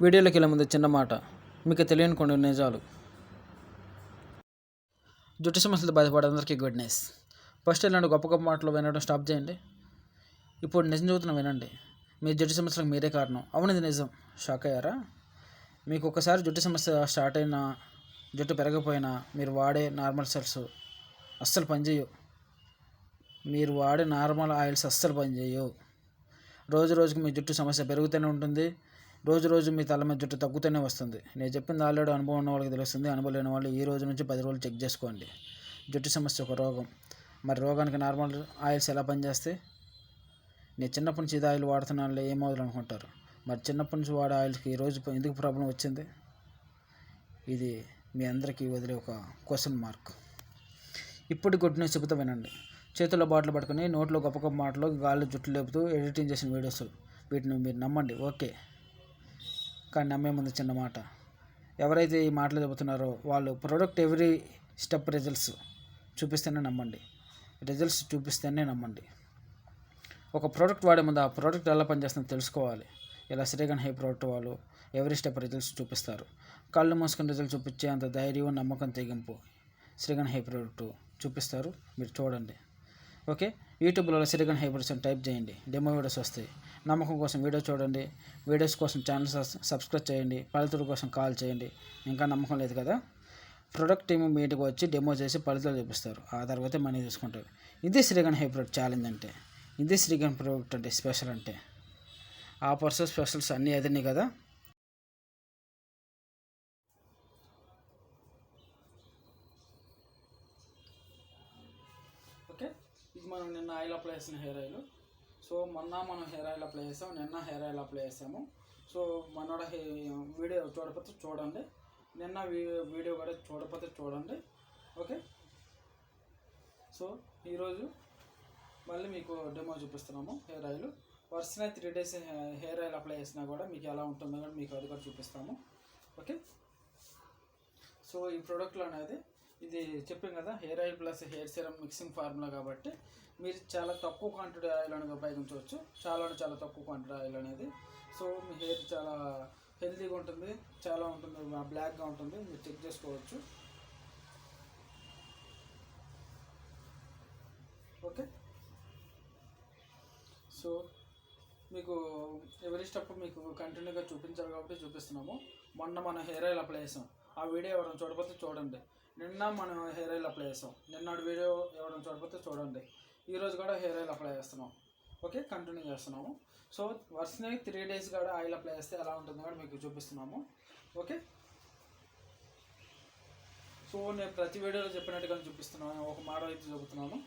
వీడియోలోకి వెళ్ళే ముందు చిన్న మాట, మీకు తెలియని కొన్ని నిజాలు. జుట్టు సమస్యలతో బాధపడే అందరికీ గుడ్ న్యూస్. ఫస్ట్ ఇలాంటి గొప్ప గొప్ప మాటలు వినడం స్టాప్ చేయండి. ఇప్పుడు నిజం చెబుతున్నా వినండి. మీ జుట్టు సమస్యలకు మీరే కారణం. అవును, ఇది నిజం. షాక్ అయ్యారా? మీకు ఒకసారి జుట్టు సమస్య స్టార్ట్ అయినా, జుట్టు పెరగకపోయినా మీరు వాడే నార్మల్ సెల్స్ అస్సలు పనిచేయవు. మీరు వాడే నార్మల్ ఆయిల్స్ అస్సలు పనిచేయవు. రోజు రోజుకి మీ జుట్టు సమస్య పెరుగుతూనే ఉంటుంది. రోజు రోజు మీ తల మీద జుట్టు తగ్గుతూనే వస్తుంది. నేను చెప్పింది ఆల్రెడీ అనుభవం ఉన్న వాళ్ళకి తెలుస్తుంది. అనుభవం లేని వాళ్ళు ఈ రోజు నుంచి 10 రోజులు చెక్ చేసుకోండి. జుట్టు సమస్య ఒక రోగం. మరి రోగానికి నార్మల్ ఆయిల్స్ ఎలా పనిచేస్తాయి? నేను చిన్నప్పటి నుంచి ఇది ఆయిల్ వాడుతున్నానులే ఏమవుతుంది అనుకుంటారు. మరి చిన్నప్పటి నుంచి వాడే ఆయిల్కి ఈరోజు ఎందుకు ప్రాబ్లం వచ్చింది? ఇది మీ అందరికీ వదిలే ఒక క్వశ్చన్ మార్క్. ఇప్పుడు గుడ్ న్యూస్ చెబుతూ వినండి. చేతుల్లో బాటిల్ పట్టుకుని నోట్లో గొప్ప గొప్ప మాటలు గాల్లో జుట్టు లేపుతూ ఎడిటింగ్ చేసిన వీడియోస్, వీటిని మీరు నమ్మండి, ఓకే. కానీ నమ్మే ముందు చిన్న మాట, ఎవరైతే ఈ మాటలు చెబుతున్నారో వాళ్ళు ప్రోడక్ట్ ఎవ్రీ స్టెప్ రిజల్ట్స్ చూపిస్తేనే నమ్మండి. రిజల్ట్స్ చూపిస్తేనే నమ్మండి. ఒక ప్రోడక్ట్ వాడే ముందు ఆ ప్రోడక్ట్ ఎలా పనిచేస్తుందో తెలుసుకోవాలి. ఇలా శ్రీగన్ హెయిర్ ప్రోడక్ట్ వాళ్ళు ఎవ్రీ స్టెప్ రిజల్ట్స్ చూపిస్తారు. కళ్ళు మూసుకొని రిజల్ట్ చూపించే అంత ధైర్యం, నమ్మకం, తెగింపు శ్రీగన్ హెయిర్ ప్రోడక్ట్ చూపిస్తారు. మీరు చూడండి, ఓకే. యూట్యూబ్లో శ్రీగన్ హెయిర్ ప్రోడక్ట్స్ టైప్ చేయండి, డెమో వీడియోస్ వస్తాయి. నమ్మకం కోసం వీడియో చూడండి, వీడియోస్ కోసం ఛానల్ సబ్స్క్రైబ్ చేయండి, ఫలితాల కోసం కాల్ చేయండి. ఇంకా నమ్మకం లేదు కదా, ప్రొడక్ట్ టీమ్ మీటింగ్ వచ్చి డెమో చేసి ఫలితాలు చూపిస్తారు. ఆ తర్వాత మనీ తీసుకుంటారు. ఇది శ్రీగన్ హెయిర్ ప్రోడక్ట్ ఛాలెంజ్ అంటే, ఇది శ్రీగన్ ప్రోడక్ట్ అంటే స్పెషల్ అంటే. ఆఫర్స్ స్పెషల్స్ అన్నీ అదన్నీ కదా. ఓకే, ఇది మనం నిన్న ఆయిల్ అప్లై చేసిన హెయిర్ ఆయిల్. సో మొన్న మనం హెయిర్ ఆయిల్ అప్లై చేసాం, నిన్న హెయిర్ ఆయిల్ అప్లై చేసాము. సో మనోడ వీడియో చూడకపోతే చూడండి, నిన్న వీడియో కూడా చూడకపోతే చూడండి, ఓకే. సో ఈరోజు మళ్ళీ మీకు డెమో చూపిస్తున్నాము. హెయిర్ ఆయిల్ వరుసనే 3 days హెయిర్ ఆయిల్ అప్లై చేసినా కూడా మీకు ఎలా ఉంటుందో కూడా మీకు అది కూడా చూపిస్తాము, ఓకే. సో ఈ ప్రోడక్ట్లో అనేది ఇది చెప్పాం కదా, hair oil plus hair serum mixing formula కాబట్టి మీరు చాలా తక్కువ క్వాంటిటీ ఆయిల్ అనేది ఉపయోగించవచ్చు. చాలా తక్కువ క్వాంటిటీ ఆయిల్ అనేది. సో మీ హెయిర్ చాలా హెల్తీగా ఉంటుంది, చాలా ఉంటుంది, బ్లాక్గా ఉంటుంది. మీరు చెక్ చేసుకోవచ్చు, ఓకే. సో మీకు ఎవరి స్టెప్ మీకు కంటిన్యూగా చూపించాలి కాబట్టి చూపిస్తున్నాము. మొన్న మనం హెయిర్ ఆయిల్ అప్లై చేసాం, ఆ వీడియో ఎవరైనా చూడకపోతే చూడండి. నిన్న మనం హెయిర్ ఆయిల్ అప్లై చేసాం, నిన్నటి వీడియో ఎవరైనా చూడకపోతే చూడండి. ఈరోజు కూడా హెయిర్ ఆయిల్ అప్లై చేస్తున్నాం, ఓకే. కంటిన్యూ చేస్తున్నాము. సో వరుసనే 3 days కూడా ఆయిల్ అప్లై చేస్తే ఎలా ఉంటుందో కూడా మీకు చూపిస్తున్నాము, ఓకే. సో నేను ప్రతి వీడియోలో చెప్పినట్టుగా చూపిస్తున్నాను, ఒక మోడల్ అయితే చెబుతున్నాను.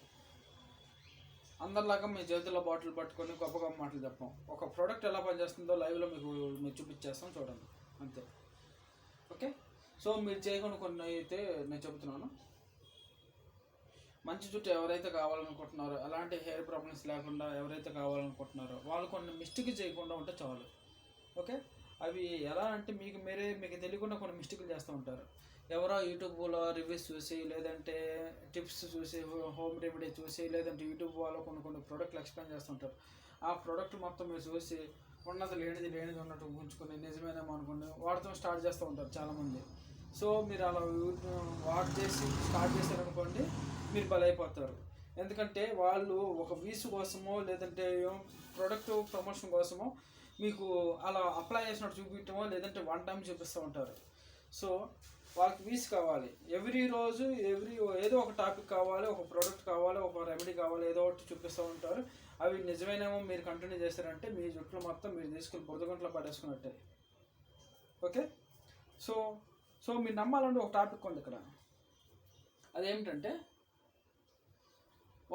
అందరిలాగా మీ చేతుల్లో బాటిల్ పట్టుకొని గొప్ప గొప్ప మాటలు చెప్పాం. ఒక ప్రోడక్ట్ ఎలా పనిచేస్తుందో లైవ్లో మీరు చూపించేస్తాం, చూడండి, అంతే, ఓకే. సో మీరు చేయకుండా కొన్ని అయితే నేను చెబుతున్నాను. మంచి జుట్టు ఎవరైతే కావాలనుకుంటున్నారో, అలాంటి హెయిర్ ప్రాబ్లమ్స్ లేకుండా ఎవరైతే కావాలనుకుంటున్నారో వాళ్ళు కొన్ని మిస్టేక్ చేయకుండా ఉంటే చాలు, ఓకే. అవి ఎలా అంటే మీకు తెలియకుండా కొన్ని మిస్టేక్లు చేస్తూ ఉంటారు. ఎవరో యూట్యూబ్లో రివ్యూస్ చూసి, లేదంటే టిప్స్ చూసి, హోమ్ రెమెడీ చూసి, లేదంటే యూట్యూబ్ వాళ్ళు కొన్ని ప్రోడక్ట్లు ఎక్స్ప్లెయిన్ చేస్తుంటారు. ఆ ప్రోడక్ట్ మొత్తం మీరు చూసి ఉన్నది లేనిది ఉన్నట్టు ఉంచుకొని నిజమేనేమో అనుకుని వాడటం స్టార్ట్ చేస్తూ ఉంటారు చాలామంది. సో మీరు అలా స్టార్ట్ చేశారనుకోండి, మీరు బలైపోతారు. ఎందుకంటే వాళ్ళు ఒక వ్యూస్ కోసమో, లేదంటే ప్రోడక్ట్ ప్రమోషన్ కోసమో మీకు అలా అప్లై చేసినట్టు చూపించమో, లేదంటే 1 time చూపిస్తూ ఉంటారు. సో వాళ్ళకి వ్యూస్ కావాలి, రోజు ఏదో ఒక టాపిక్ కావాలి, ఒక ప్రోడక్ట్ కావాలి, ఒక రెమెడీ కావాలి, ఏదో ఒకటి చూపిస్తూ ఉంటారు. అవి నిజమేనేమో మీరు కంటిన్యూ చేస్తారంటే మీ జుట్లు మొత్తం మీరు తీసుకుని బురదగంటలో పడేసుకున్నట్టే, ఓకే. సో మీరు నమ్మాలంటే ఒక టాపిక్ ఉంది ఇక్కడ. అదేమిటంటే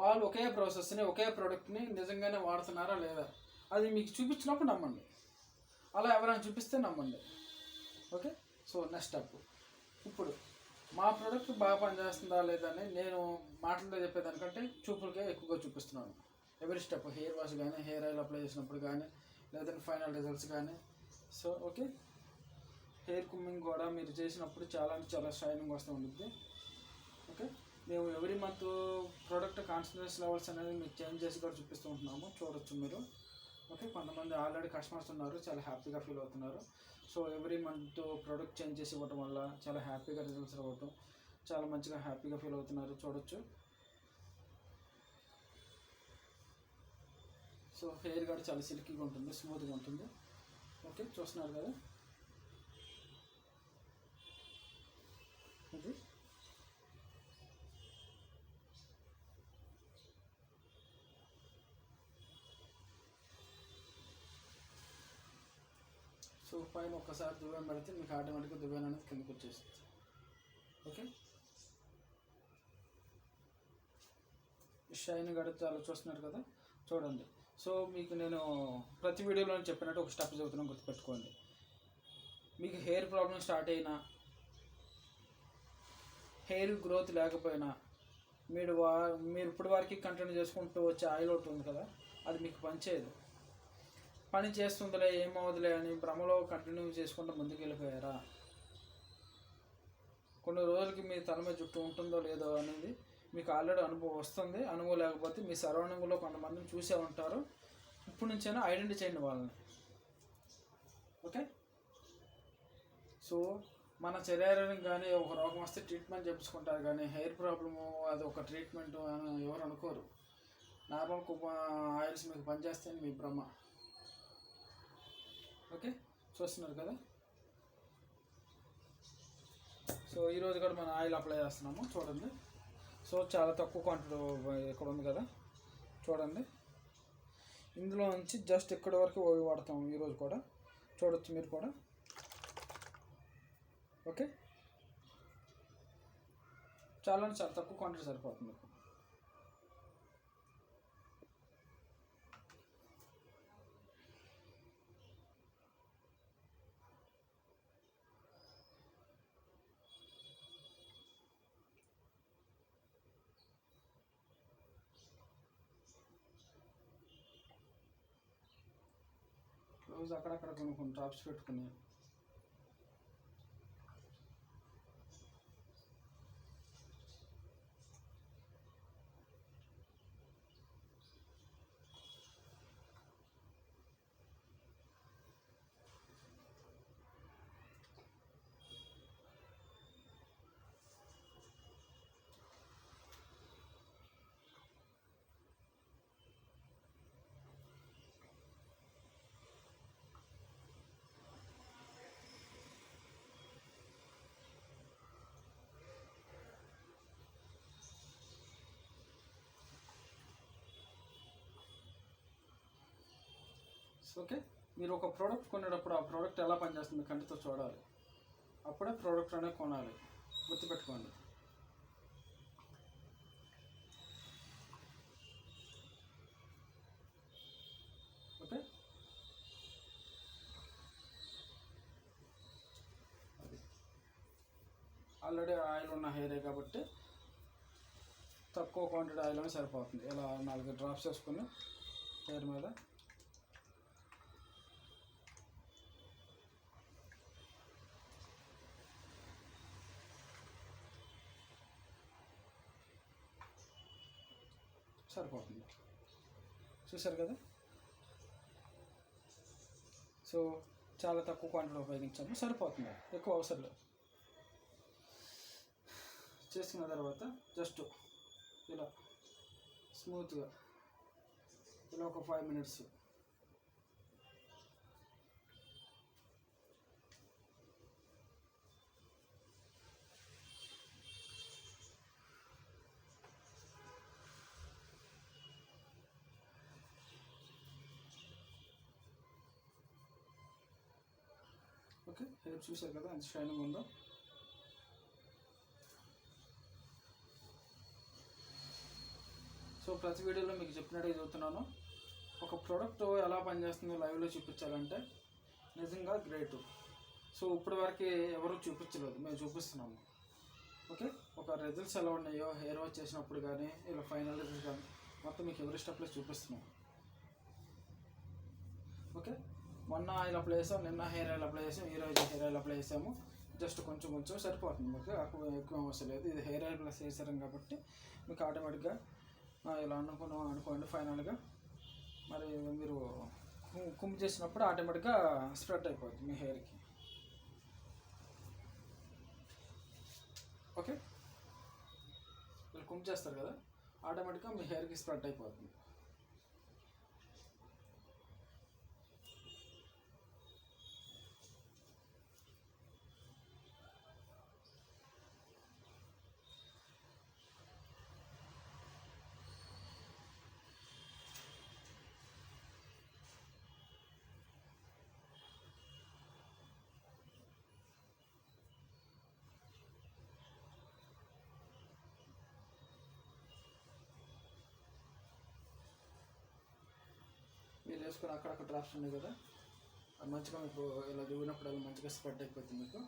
వాళ్ళు ఒకే ప్రాసెస్ని, ఒకే ప్రోడక్ట్ని నిజంగానే వాడుతున్నారా లేదా అది మీకు చూపించినప్పుడు నమ్మండి. అలా ఎవరైనా చూపిస్తే నమ్మండి, ఓకే. సో నెక్స్ట్ స్టెప్, ఇప్పుడు మా ప్రోడక్ట్ బాగా పనిచేస్తుందా లేదా అని నేను మాటలతో చెప్పేదానికంటే చూపులకే ఎక్కువగా చూపిస్తున్నాను. ఎవరి స్టెప్, హెయిర్ వాష్ కానీ, హెయిర్ ఆయిల్ అప్లై చేసినప్పుడు కానీ, లేదంటే ఫైనల్ రిజల్ట్స్ కానీ. సో ఓకే, హెయిర్ కుమ్మింగ్ కూడా మీరు చేసినప్పుడు చాలా షైనింగ్ వస్తూ ఉంటుంది, ఓకే. మేము every month product concentration levels అనేది మీకు చేంజ్ చేసి కూడా చూపిస్తూ ఉంటున్నాము, చూడొచ్చు మీరు, ఓకే, కొంతమంది ఆల్రెడీ కస్టమర్స్ ఉన్నారు, చాలా హ్యాపీగా ఫీల్ అవుతున్నారు. So every month product change చేసి ఇవ్వటం వల్ల చాలా హ్యాపీగా రిజల్ట్స్ రావటం, చాలా మంచిగా హ్యాపీగా ఫీల్ అవుతున్నారు, చూడొచ్చు. సో హెయిర్ కూడా చాలా సిల్కీగా ఉంటుంది, స్మూత్గా ఉంటుంది. ఓకే, చూస్తున్నారు కదా ఇది. సో పైన ఒక్కసారి దువ్వెన పెడితే మీకు ఆటోమేటిక్గా దువ్వెన అనేది కిందకి వచ్చేస్తుంది. ఓకే, షైన్ కూడా చాలా చూస్తున్నారు కదా, చూడండి. సో మీకు నేను ప్రతి వీడియోలో చెప్పినట్టు ఒక స్టెప్ చదువుతున్నాను, గుర్తుపెట్టుకోండి. మీకు హెయిర్ ప్రాబ్లం స్టార్ట్ అయినా, హెయిర్ గ్రోత్ లేకపోయినా, మీరు ఇప్పటి వరకు కంటిన్యూ చేసుకుంటూ వచ్చే ఆయిల్ ఒకటి ఉంది కదా, అది మీకు పనిచేయదు. పని చేస్తుందిలే, ఏమవుదులే అని భ్రమలో కంటిన్యూ చేసుకుంటూ ముందుకు వెళ్ళిపోయారా, కొన్ని రోజులకి మీ తల మీద జుట్టు ఉంటుందో లేదో అనేది మీకు ఆల్రెడీ అనుభవం వస్తుంది. అనుభవం లేకపోతే మీ సరౌండింగ్లో కొంతమందిని చూసే ఉంటారు. ఇప్పుడు నుంచైనా ఐడెంటిఫై చేయండి వాళ్ళని. ఓకే, సో మన శరీరానికి కానీ ఒక రోగం వస్తే ట్రీట్మెంట్ చేయించుకుంటారు, కానీ హెయిర్ ప్రాబ్లము అది ఒక ట్రీట్మెంట్ అని ఎవరు అనుకోరు. నార్మల్ ఆయిల్స్ మీకు పనిచేస్తాయని మీ భ్రమ. ఓకే, చూస్తున్నారు కదా. సో ఈరోజు కూడా మనం ఆయిల్ అప్లై చేస్తున్నాము, చూడండి. సో చాలా తక్కువ క్వాంటిటీ ఇక్కడ ఉంది కదా, చూడండి. ఇందులో నుంచి జస్ట్ ఇక్కడి వరకు వాడతాము ఈరోజు కూడా, చూడొచ్చు మీరు కూడా. ఓకే, చాలా తక్కువ క్వాంటిటీ సరిపోతుంది. క్లోజ్ అక్కడక్కడ కొన్ని డ్రాప్స్ పెట్టుకుని ఓకే, మీరు ఒక ప్రోడక్ట్ కొనేటప్పుడు ఆ ప్రోడక్ట్ ఎలా పనిచేస్తుంది కంటితో చూడాలి, అప్పుడే ప్రోడక్ట్ అనేది కొనాలి, గుర్తుపెట్టుకోండి. ఓకే, అది ఆల్రెడీ ఆయిల్ ఉన్న హెయిరే కాబట్టి తక్కువ క్వాంటిటీ ఆయిల్ అనేది సరిపోతుంది. ఇలా 4 డ్రాప్స్ వేసుకుని హెయిర్ మీద సరిపోతుంది, చూసారు కదా. సో చాలా తక్కువ క్వాంటిటీ ఉపయోగించాము, సరిపోతుంది, ఎక్కువ అవసరం లేదు. చేసుకున్న తర్వాత జస్ట్ ఇలా స్మూత్గా ఇలా ఒక 5 minutes ఓకే, హెయిర్ చూసారు కదా ఎంత షైనింగ్ ఉందో. సో ప్రతి వీడియోలో మీకు చెప్పినట్టుగా చెబుతున్నాను, ఒక ప్రోడక్ట్ ఎలా పనిచేస్తుందో లైవ్లో చూపించాలంటే నిజంగా గ్రేట్. సో ఇప్పటి వరకు ఎవరు చూపించలేదు, మేము చూపిస్తున్నాము. ఓకే, ఒక రిజల్ట్స్ ఎలా ఉన్నాయో హెయిర్ వాష్ చేసినప్పుడు కానీ ఇలా ఫైనల్ రిజల్ట్స్ కానీ మొత్తం మీకు ఎవరి స్టెప్లో చూపిస్తున్నాం. ఓకే, మొన్న ఆయిల్ అప్లై చేసాం, నిన్న హెయిర్ ఆయిల్ అప్లై చేసాం, ఈరోజు హెయిర్ ఆయిల్ అప్లై చేసాము. జస్ట్ కొంచెం సరిపోతుంది మీకు, ఎక్కువ అవసరం లేదు. ఇది hair oil plus hair serum కాబట్టి మీకు ఆటోమేటిక్గా ఇలా అనుకోండి. ఫైనల్గా మరి మీరు కుమ్ము చేసినప్పుడు ఆటోమేటిక్గా స్ప్రెడ్ అయిపోతుంది మీ హెయిర్కి. ఓకే, మీరు కుమ్ము చేస్తారు కదా, ఆటోమేటిక్గా మీ హెయిర్కి స్ప్రెడ్ అయిపోతుంది. మీరు వేసుకొని అక్కడక్కడ డ్రాప్స్ ఉన్నాయి కదా, అది మంచిగా మీకు ఇలా దిగినప్పుడు అది మంచిగా స్ప్రెడ్ అయిపోతుంది మీకు.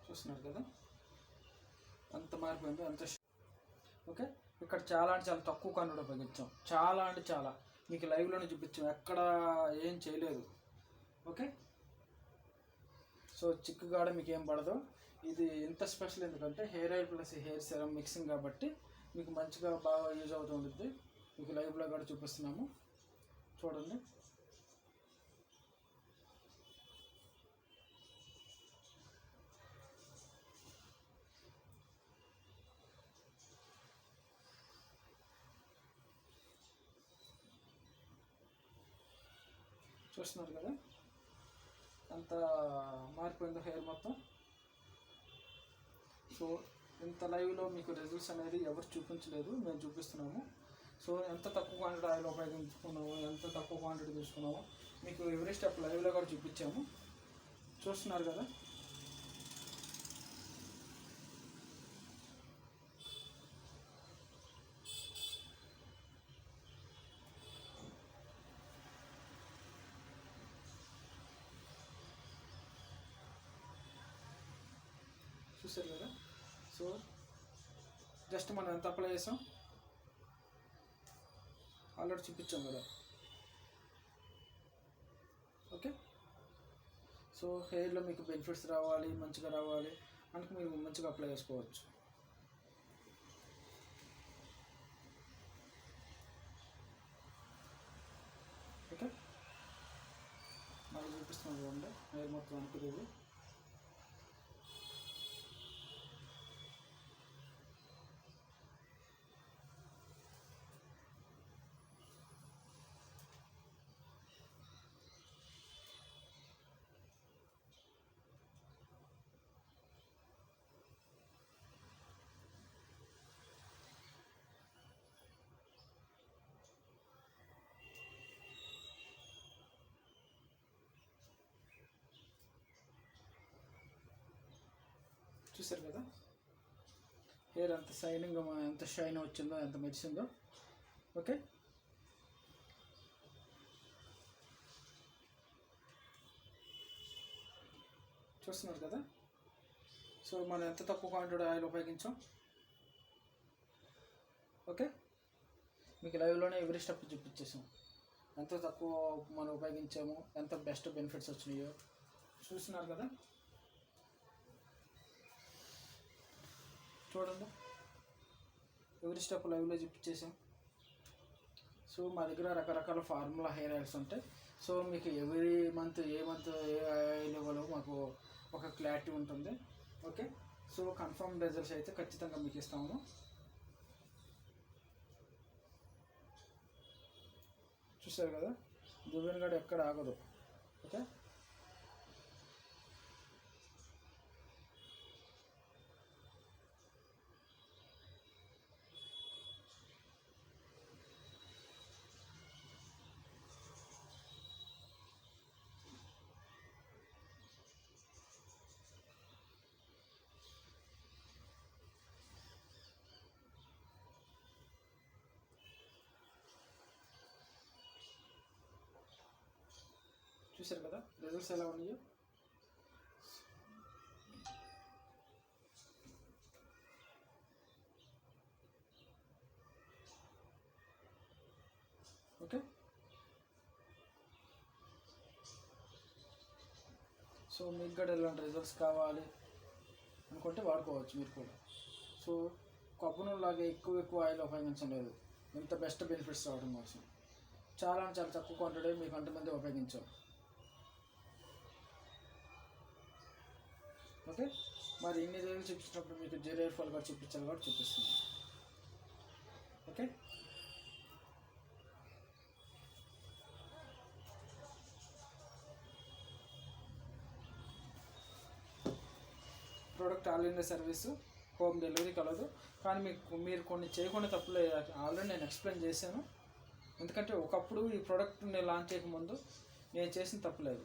చూస్తున్నారు కదా ఎంత మారిపోయిందో, ఎంత. ఓకే, ఇక్కడ చాలా అంటే చాలా తక్కువ కాంటెంట్ ఉపయోగించాం, చాలా అంటే చాలా మీకు లైవ్లోనే చూపించాం, ఎక్కడ ఏం చేయలేదు. ఓకే, సో చిక్కు కాడ మీకు ఏం పడదు. ఇది ఎంత స్పెషల్ ఎందుకంటే hair oil plus hair serum mixing కాబట్టి మీకు మంచిగా బాగా యూజ్ అవుతూ ఉంటుంది. మీకు లైవ్లో కూడా చూపిస్తున్నాము, చూడండి. చూస్తున్నారు కదా ఎంత మారిపోయిందో హెయిర్ మొత్తం. సో ఇంత లైవ్లో మీకు రిజల్ట్స్ అనేది ఎవరు చూపించలేదు, మేము చూపిస్తున్నాము. సో ఎంత తక్కువ క్వాంటిటీ ఆయిల్ ఉపయోగించుకున్నామో, ఎంత తక్కువ క్వాంటిటీ తీసుకున్నామో మీకు ఎవ్రీ స్టెప్ లైవ్లో కూడా చూపించాము. చూస్తున్నారు కదా. చూసారు కదా. సో జస్ట్ మనం ఎంత అప్లై చేసాం ఆల్రెడీ చూపించాం కదా. ఓకే, సో హెయిర్లో మీకు బెనిఫిట్స్ రావాలి, మంచిగా రావాలి అంటే మీరు మంచిగా అప్లై చేసుకోవచ్చు. ఓకే, మళ్ళీ చూపిస్తున్నాం చూడండి హెయిర్ మొత్తం అనుకునేది. చూసారు కదా హెయిర్ ఎంత షైనింగ్, ఎంత షైన్ వచ్చిందో, ఎంత మెరిసిందో. ఓకే, చూస్తున్నారు కదా. సో మనం ఎంత తక్కువ క్వాంటిటీ ఆయిల్ ఉపయోగించాం. ఓకే, మీకు లైవ్లోనే ఎవ్రీ స్టెప్ చూపించేసాం, ఎంత తక్కువ మనం ఉపయోగించాము, ఎంత బెస్ట్ బెనిఫిట్స్ వచ్చినాయో. చూస్తున్నారు కదా. చూడండి ఎవ్రీ స్టెప్ లైవ్లో చూపించేసాం. సో మా దగ్గర రకరకాల ఫార్ములా హెయిర్ ఆయిల్స్ ఉంటాయి. సో మీకు ఎవ్రీ మంత్ ఏ ఆయిల్ ఇవ్వాలో మాకు ఒక క్లారిటీ ఉంటుంది. ఓకే, సో కన్ఫర్మ్ రిజల్ట్స్ అయితే ఖచ్చితంగా మీకు ఇస్తాము. చూసారు కదా దువ్వెన గడ ఎక్కడ ఆగదు. ఓకే, చూసారు కదా రిజల్ట్స్ ఎలా ఉన్నాయో. సో మీకు కూడా ఇలాంటి రిజల్ట్స్ కావాలి అనుకుంటే వాడుకోవచ్చు మీరు కూడా. సో కొబ్బరి నూనెలాగా ఎక్కువ ఆయిల్ ఉపయోగించడం లేదు, ఇంత బెస్ట్ బెనిఫిట్స్ రావడం కోసం. చాలా తక్కువ క్వాంటిటీ మీకు అంతమంది ఉపయోగించాం. ఓకే, మరి ఇన్ని రోజులు చూపించినప్పుడు మీకు జీరో హెయిర్ ఫాల్ కూడా చూపించాలి కాబట్టి చూపిస్తున్నాను. Okay, product all India service, home delivery కలదు. కానీ మీరు కొన్ని చేయకుండా తప్పులే ఆల్రెడీ నేను ఎక్స్ప్లెయిన్ చేశాను. ఎందుకంటే ఒకప్పుడు ఈ ప్రోడక్ట్ నేను లాంచ్ చేయకముందు నేను చేసిన తప్పులేదు.